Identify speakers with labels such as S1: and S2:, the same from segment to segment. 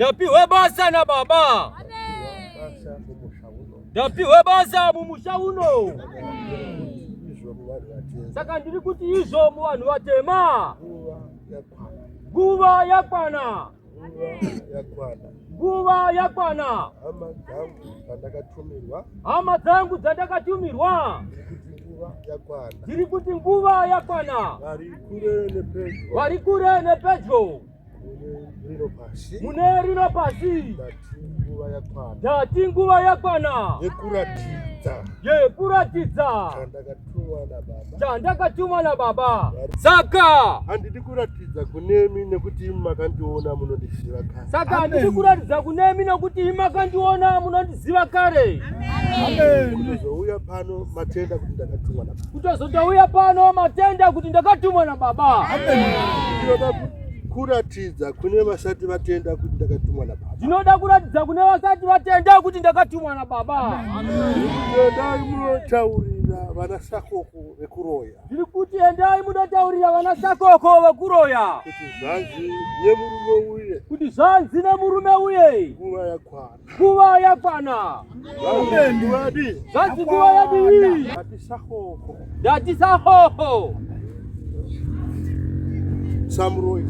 S1: Ndapiwe basa na baba. Ndapiwe basa mumusha uno. Saka ndiri kuti izvo mu vanhu vatema. Nguva yakwana. Nguva yakwana. Hama dzangu dzandakatumirwa. Ndiri kuti nguva yakwana. Vari kure nepedyo. Mune rino pasi. Ndati nguva yakwana. Yekuratidza chandakatumwa na baba. Saka
S2: handidi kuratidza kunemi nekuti makandiona munondiziva kare.
S1: Saka handidi kuratidza kunemi nekuti makandiona munondiziva kare.
S2: Kutozouya pano matenda kuti ndakatumwa na baba.
S1: Kutozouya pano matenda kuti ndakatumwa na baba.
S2: Kuratidza kune vasati vatenda kuti ndakatumwa na baba.
S1: Ndinoda kuratidza kune vasati vatenda kuti ndakatumwa na baba.
S2: Endai munotaurira vana sakoko vekuroya.
S1: Ndiri kuti endai munotaurira vana sakoko vekuroya.
S2: Kuti zvanzi nemurume uye.
S1: Kuti zvanzi nemurume uye.
S2: Nguva yakwana.
S1: Nguva yakwana. Zvanzi nguva yadii.
S2: Ndati sakoko.
S1: Ndati sakoko.
S2: Samuroi.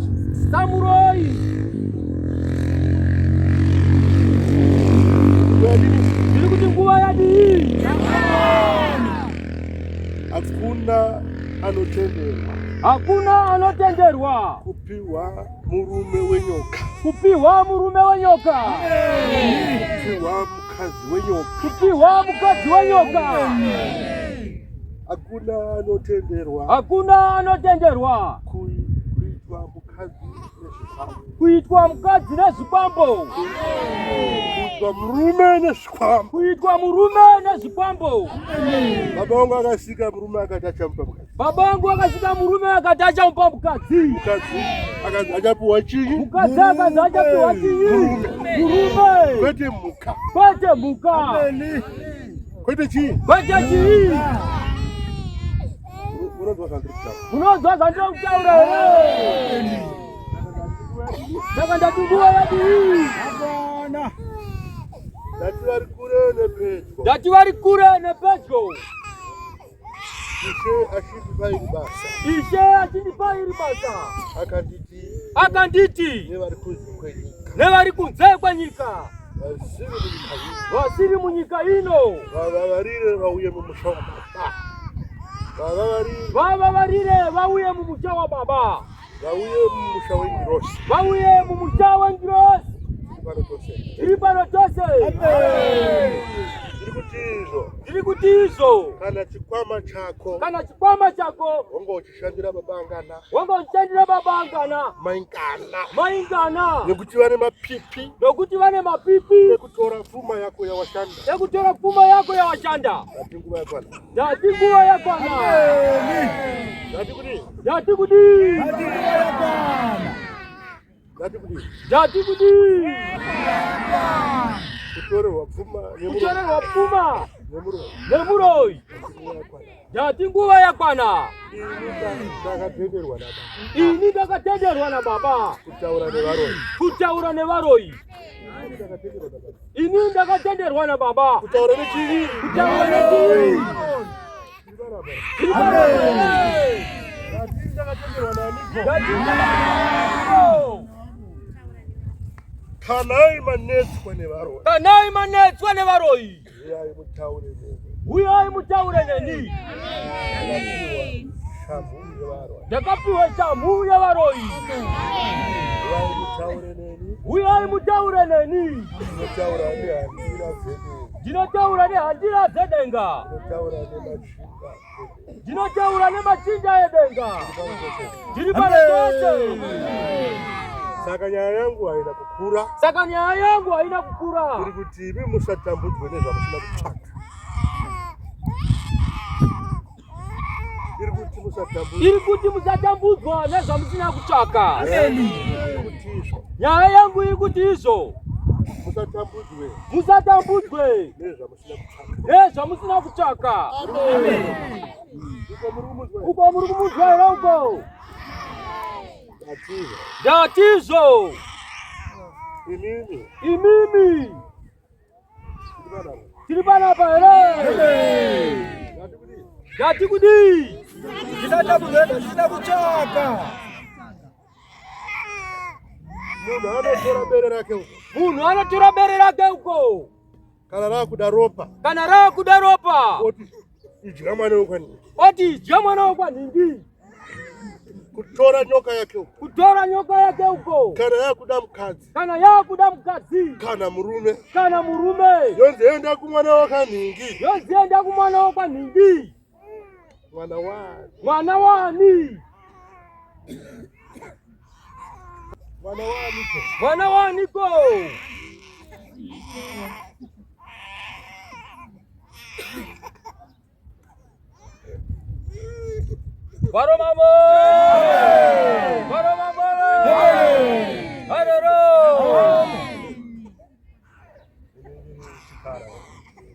S1: Ndiri kuti nguva yadii.
S2: Hakuna anotenderwa.
S1: Hakuna anotenderwa
S2: kupiwa murume wenyoka.
S1: Kupiwa murume wenyoka.
S2: Kupiwa mukadzi wenyoka.
S1: Kupiwa mukadzi wenyoka.
S2: Hakuna anotenderwa.
S1: Hakuna anotenderwa
S2: kuitwa mukadzi nezvikwambo.
S1: Kuitwa mukadzi nezvikwambo.
S2: Kuitwa murume nezvikwambo.
S1: Kuitwa murume nezvikwambo.
S2: Baba wangu akasika murume akati achamupa mukadzi.
S1: Baba wangu akasika murume akati achamupa mukadzi.
S2: Mukadzi akati achapuwa chii?
S1: Mukadzi akati achapuwa chii? Murume.
S2: Kwete muka.
S1: Kwete muka.
S2: Kwete chii?
S1: Kwete chii? Unozwa zvandiri kutaura here? Saka ndati nguva yadii.
S2: Ndati vari kure nepedyo.
S1: Ndati vari kure nepedyo.
S2: Ishe achindipa iri basa.
S1: Ishe achindipa iri basa. Akanditi
S2: nevari kunze kwenyika.
S1: Nevari kunze kwenyika. Vasiri munyika ino.
S2: Vavavarire vauye mumusha wa baba.
S1: Vavavarire vauye mumusha wa baba.
S2: Vauye mumusha wengirosi.
S1: Vauye mumusha wengirosi. Iri pano tose. Ndiri kuti izvo. Kana chikwama chako.
S2: Wanga uchishandira babangana.
S1: Maingana.
S2: Nekuti vane mapipi. Nekutora pfuma yako yawashanda.
S1: Ndati nguva yakwana. Ndati kuti. Kutorerwa pfuma nemuroi. Ndati nguva yakwana. Ini ndakatenderwa na baba. Kutaura nevaroi. Ini ndakatenderwa na baba.
S2: Kutaura nechii? Kanai manetswa nevaroi. Uyai mutaure neni. Ndakapiwa shamu yevaroi. Uyai mutaure neni. Ndinotaura nehandira dzedenga. Ndinotaura nemachinda edenga. Ndiri pano tose. Saka nyaya yangu haina kukura. Kuri kuti imi musatambudzwe nezvamusina kutsvaka. Iri kuti musatambudzwa nezvamusina kutsvaka. Nyaya yangu iri kuti izvo. Musatambudzwe nezvamusina kutsvaka. Uko muri kumudzwa here uko. Ndatizo.
S1: Imimi. Tilibana pa hele. Gati kudi.
S2: Kita kuchaka. Munhu
S1: anotora bere rake uko.
S2: Kana
S1: rakudaropa.
S2: Oti idya mwana wokwani. Kutora nyoka yake uko. Kana yakuda mukadzi. Kana murume. Yonzi enda kumwana wakaningi. Mwana wani. Mwana waniko. Baro mamo. Aroro.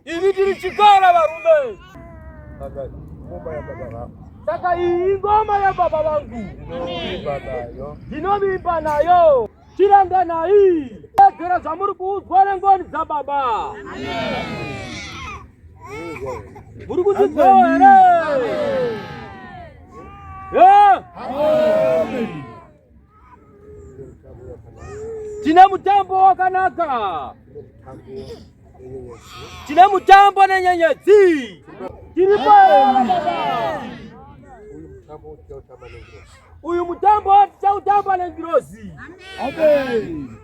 S2: Ibi diri chikara barume. Saka hii ngoma ya baba wangu. Dinomimba nayo. Chiranga na hii. Kera zamuru kuuzwa ngoni za baba. Murugu zitore. Tina mutambo wakanaka. Tina mutambo na nyenyezi. Tiripo baba. Uyu mutambo chautamba na ngirozi. Amen.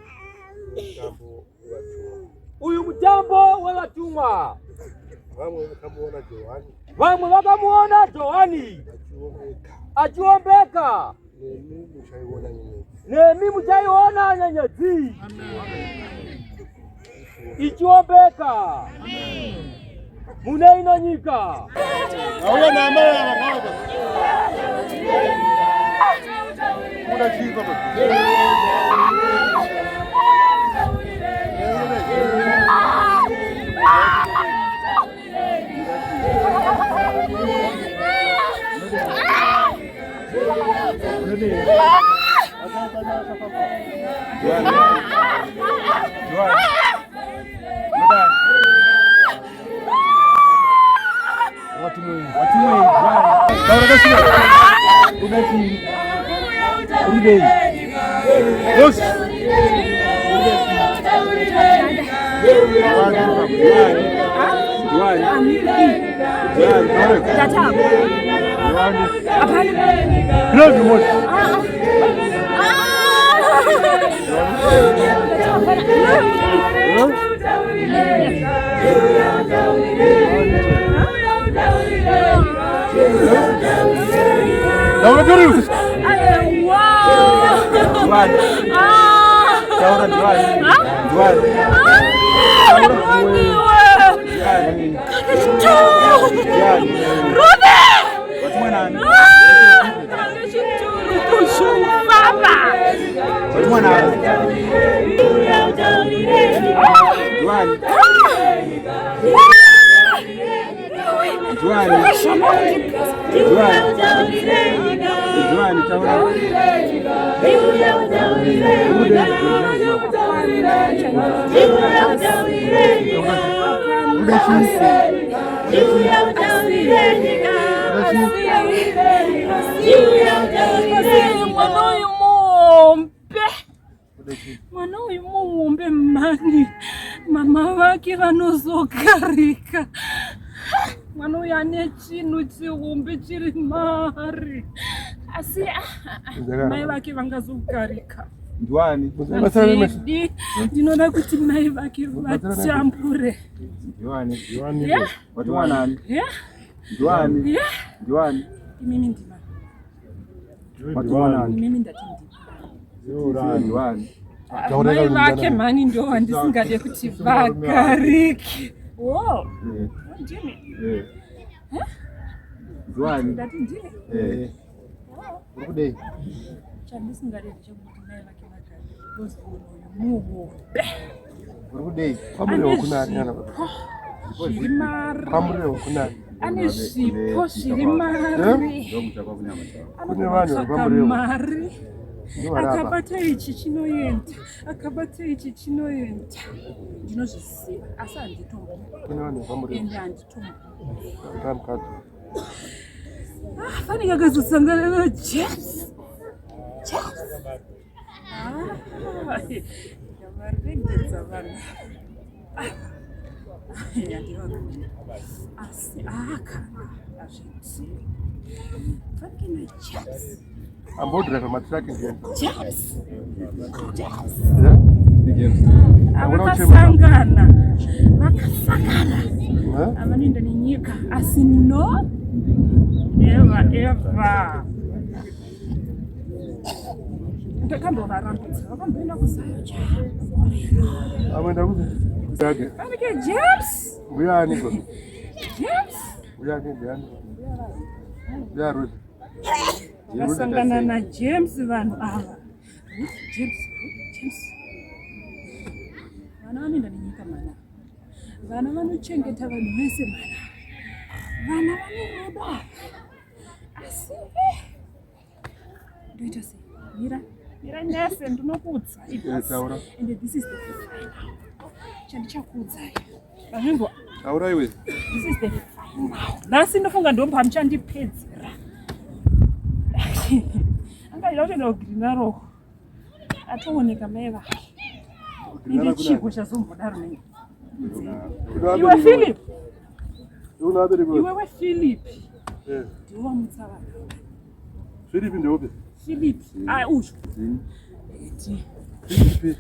S2: Uyu mutambo watumwa. Vamwe vakamuona Johani. Achiombeka. Nemi muchaiona nyenyezi. Ichiombeka. Mune ino nyika. Auya na mama baba. Kuna chipa baba.
S3: Mwana uyu muumbe mani, mama wake vanozogarika. Mwana uyu ane chinhu chiumbe chiri mari, asi mai vake vangazogarika.
S4: Ndwani?
S3: Ndinoda kuti mai vake vachambure.
S4: Ndwani? Watu wanani? Ndwani? Ndwani?
S3: Mimi ndima.
S4: Watu wanani?
S3: Mimi ndati ndima.
S4: Ndwani?
S3: Mai vake mani ndio wandisingade kuti vagarike. Wow. Ndimi.
S4: Ndwani?
S3: Ndati ndimi.
S4: Urukudei?
S3: Chandisingade kuti mai vake vagarike. Bosi muhombe.
S4: Urukudei?
S2: Pamure wokunani yana. Pamure wokunani.
S3: Ane zvipo zviri mari.
S2: Kune vanhu vapamure.
S3: Mari. akabata ichi chinoenda, akabata ichi chinoenda. Ndinozviziva asi handitombo. Ende handitombo. Fanike akazosangana naJames. Ndavaregedza vanhu. Asi kana azviti. Fanike naJames.
S4: Ambodriver matraki ndiye.
S3: James. Vakasangana. Avanoenda nenyika asi no never ever. Ndakambovarambidza vakamboenda kuzayo
S4: Amenda kuzi.
S3: Fanike James.
S4: Uyani ko?
S3: James.
S4: Uyani ndiani? Yaru.
S3: Vakasangana naJames vanhu ava. James. Vana vanoenda nenyika mana. Vana vanochengeta vanhu vese mana. Vana vanoroda. Asi ndoita sei? Mira nese ndinokudza. And this is the final. Chandichakudzai. Vanhu
S4: Taura iwe.
S3: This is the final. Nasi ndofunga ndomba hamchandipedzera. Angaida kuti ndogrinaro atooneka mai vake. Ine chipo chazombodaro nei. Iwe Philip. Iwe wePhilip. Ndiwe mutsavana.
S4: Philip ndobe.
S3: Philip. Uyu.
S4: Philip.